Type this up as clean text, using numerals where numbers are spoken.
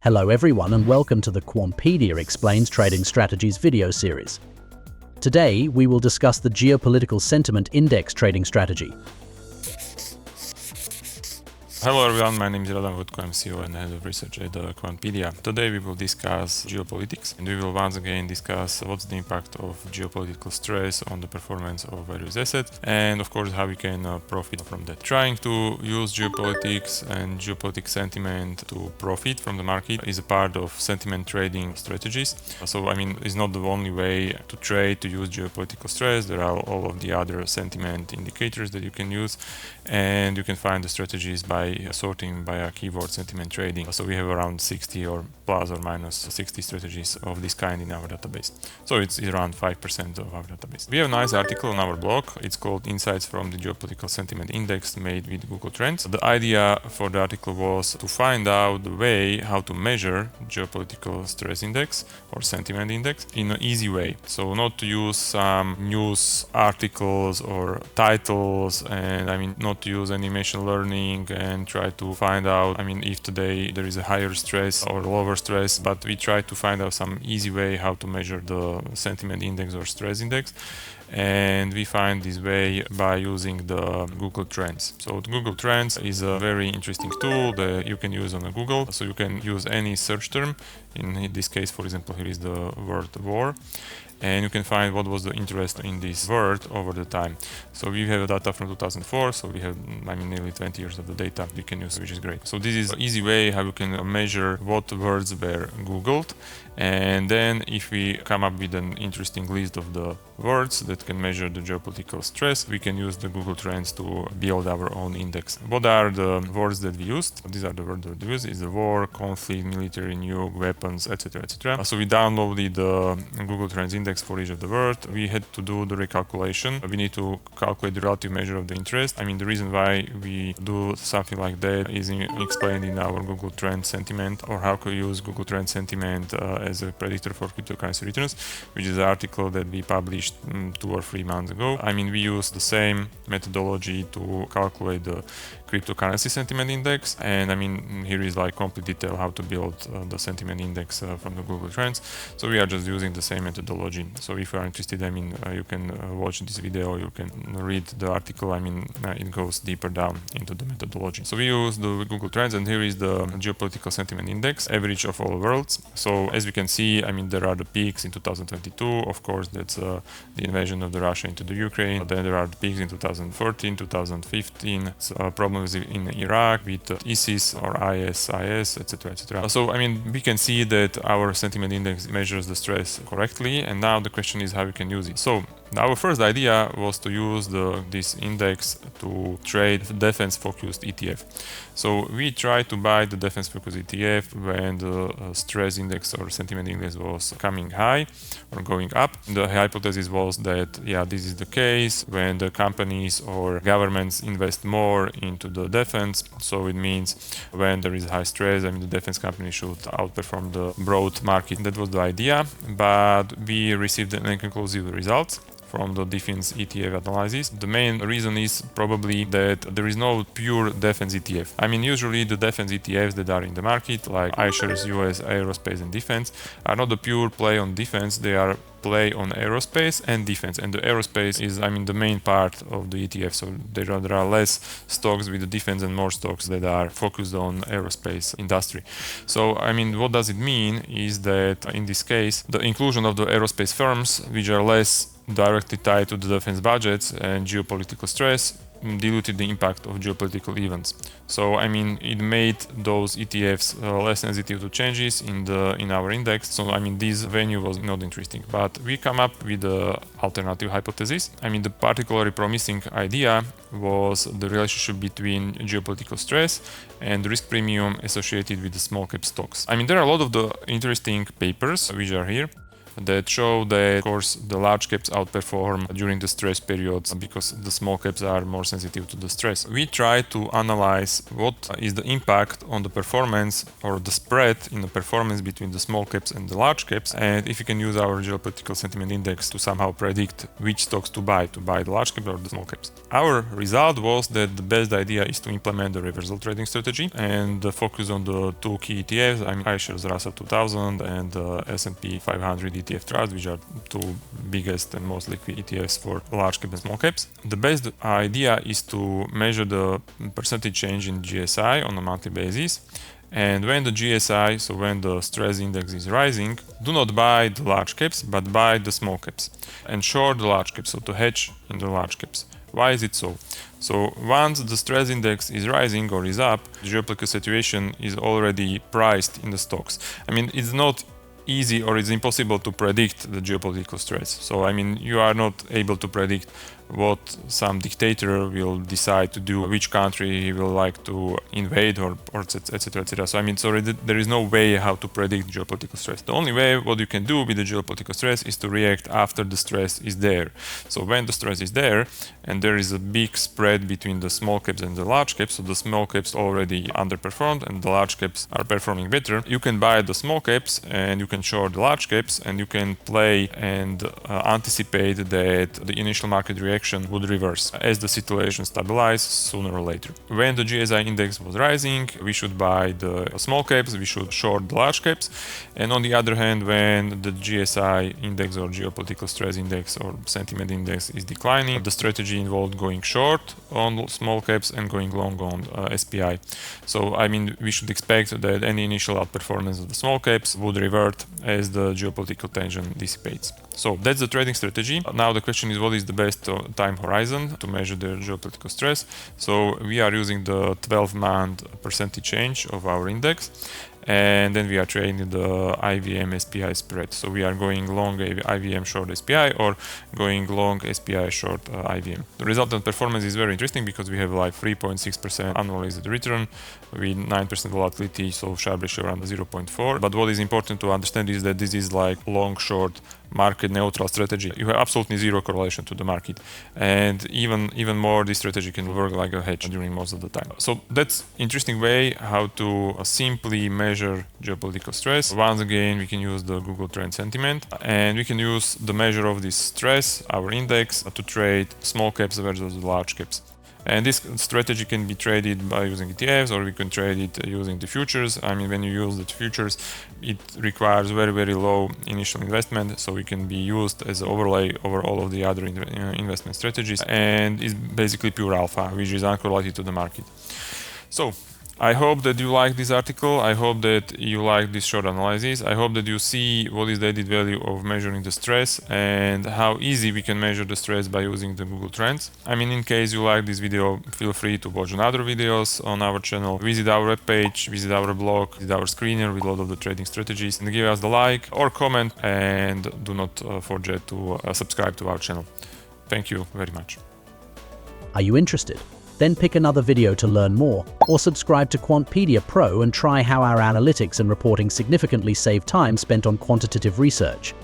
Hello everyone and welcome to the Quantpedia Explains Trading Strategies video series. Today we will discuss the Geopolitical Sentiment Index trading strategy. Hello everyone, my name is Radovan Vojtko, I'm CEO and Head of Research at Quantpedia. Today we will discuss geopolitics and we will once again discuss what's the impact of geopolitical stress on the performance of various assets and of course how we can profit from that. Trying to use geopolitics and geopolitical sentiment to profit from the market is a part of sentiment trading strategies. So it's not the only way to trade to use geopolitical stress. There are all of the other sentiment indicators that you can use, and you can find the strategies by sorting by a keyword sentiment trading. So we have around 60 or plus or minus 60 strategies of this kind in our database. So it's around 5% of our database. We have a nice article on our blog. It's called Insights from the Geopolitical Sentiment Index, made with Google Trends. The idea for the article was to find out the way how to measure geopolitical stress index or sentiment index in an easy way. So not to use some news articles or titles, and not to use any machine learning and try to find out if today there is a higher stress or lower stress, but we try to find out some easy way how to measure the sentiment index or stress index. And we find this way by using the Google Trends. So the Google Trends is a very interesting tool that you can use on Google. So you can use any search term. In this case, for example, here is the word war, and you can find what was the interest in this word over the time. So we have data from 2004, so we have nearly 20 years of the data we can use, which is great. So this is an easy way how you can measure what words were Googled, and then if we come up with an interesting list of the words that can measure the geopolitical stress, we can use the Google Trends to build our own index. What are the words that we used? These are the words that we used: is the war, conflict, military, nuke, weapons, etc., etc. So we downloaded the Google Trends index for each of the words. We had to do the recalculation. We need to calculate the relative measure of the interest. The reason why we do something like that is explained in our Google Trends sentiment, or how to use Google Trends sentiment as a predictor for cryptocurrency returns, which is an article that we published 2 or 3 months ago. We use the same methodology to calculate the cryptocurrency sentiment index, and here is like complete detail how to build the sentiment index from the Google Trends. So we are just using the same methodology. So if you are interested, you can watch this video, you can read the article. It goes deeper down into the methodology. So we use the Google Trends, and here is the geopolitical sentiment index, average of all worlds. So as we can see, there are the peaks in 2022. Of course, that's the invasion of Russia into the Ukraine. Then there are the peaks in 2014, 2015. Problems in Iraq with ISIS or ISIS, etc., etc. So we can see that our sentiment index measures the stress correctly, and now the question is how we can use it. So our first idea was to use this index to trade defense-focused ETF. So we tried to buy the defense-focused ETF when the stress index or sentiment index was coming high or going up. The hypothesis was that, this is the case when the companies or governments invest more into the defense. So it means when there is high stress, the defense company should outperform the broad market. That was the idea, but we received inconclusive results from the defense ETF analysis. The main reason is probably that there is no pure defense ETF. Usually the defense ETFs that are in the market, like iShares US Aerospace and Defense, are not the pure play on defense. They are play on aerospace and defense, and the aerospace is the main part of the ETF. So there are less stocks with the defense and more stocks that are focused on aerospace industry. So what does it mean is that in this case the inclusion of the aerospace firms, which are less directly tied to the defense budgets and geopolitical stress, diluted the impact of geopolitical events. So it made those ETFs less sensitive to changes in our index. So this venue was not interesting, but we come up with the alternative hypothesis. The particularly promising idea was the relationship between geopolitical stress and the risk premium associated with the small cap stocks. There are a lot of the interesting papers which are here. that show that, of course, the large caps outperform during the stress periods because the small caps are more sensitive to the stress. We try to analyze what is the impact on the performance or the spread in the performance between the small caps and the large caps, and if you can use our geopolitical sentiment index to somehow predict which stocks to buy the large caps or the small caps. Our result was that the best idea is to implement the reversal trading strategy and focus on the two key ETFs, iShares Russell 2000 and S&P 500 ETF Trust, which are two biggest and most liquid ETFs for large cap and small caps. The best idea is to measure the percentage change in GSI on a monthly basis. And when the GSI, so when the stress index is rising, do not buy the large caps, but buy the small caps and short the large caps, so to hedge in the large caps. Why is it so? So once the stress index is rising or is up, the geopolitical situation is already priced in the stocks. It's not easy or it's impossible to predict the geopolitical stress. So you are not able to predict what some dictator will decide to do, which country he will like to invade or etc. etc. So there is no way how to predict geopolitical stress. The only way what you can do with the geopolitical stress is to react after the stress is there. So when the stress is there and there is a big spread between the small caps and the large caps, so the small caps already underperformed and the large caps are performing better, you can buy the small caps and you can short the large caps, and you can play and anticipate that the initial market reaction would reverse as the situation stabilizes sooner or later. When the GSI index was rising, we should buy the small caps, we should short the large caps, and on the other hand, when the GSI index or geopolitical stress index or sentiment index is declining, the strategy involved going short on small caps and going long on SPI. So we should expect that any initial outperformance of the small caps would revert as the geopolitical tension dissipates. So that's the trading strategy. Now the question is, what is the best time horizon to measure the geopolitical stress? So we are using the 12-month percentage change of our index, and then we are trading the IVM SPI spread. So we are going long IVM short SPI or going long SPI short IVM. The resultant performance is very interesting because we have like 3.6% annualized return with 9% volatility, so Sharpe ratio around 0.4. But what is important to understand is that this is like long short market neutral strategy. You have absolutely zero correlation to the market, and even more, this strategy can work like a hedge during most of the time. So that's interesting way how to simply measure geopolitical stress. Once again, we can use the Google Trend Sentiment, and we can use the measure of this stress, our index, to trade small caps versus large caps. And this strategy can be traded by using ETFs, or we can trade it using the futures. When you use the futures, it requires very, very low initial investment, so it can be used as an overlay over all of the other investment strategies, and it's basically pure alpha, which is uncorrelated to the market. So I hope that you like this article. I hope that you like this short analysis. I hope that you see what is the added value of measuring the stress and how easy we can measure the stress by using the Google Trends. In case you like this video, feel free to watch other videos on our channel. Visit our webpage, visit our blog, visit our screener with a lot of the trading strategies, and give us the like or comment, and do not forget to subscribe to our channel. Thank you very much. Are you interested? Then pick another video to learn more, or subscribe to Quantpedia Pro and try how our analytics and reporting significantly save time spent on quantitative research.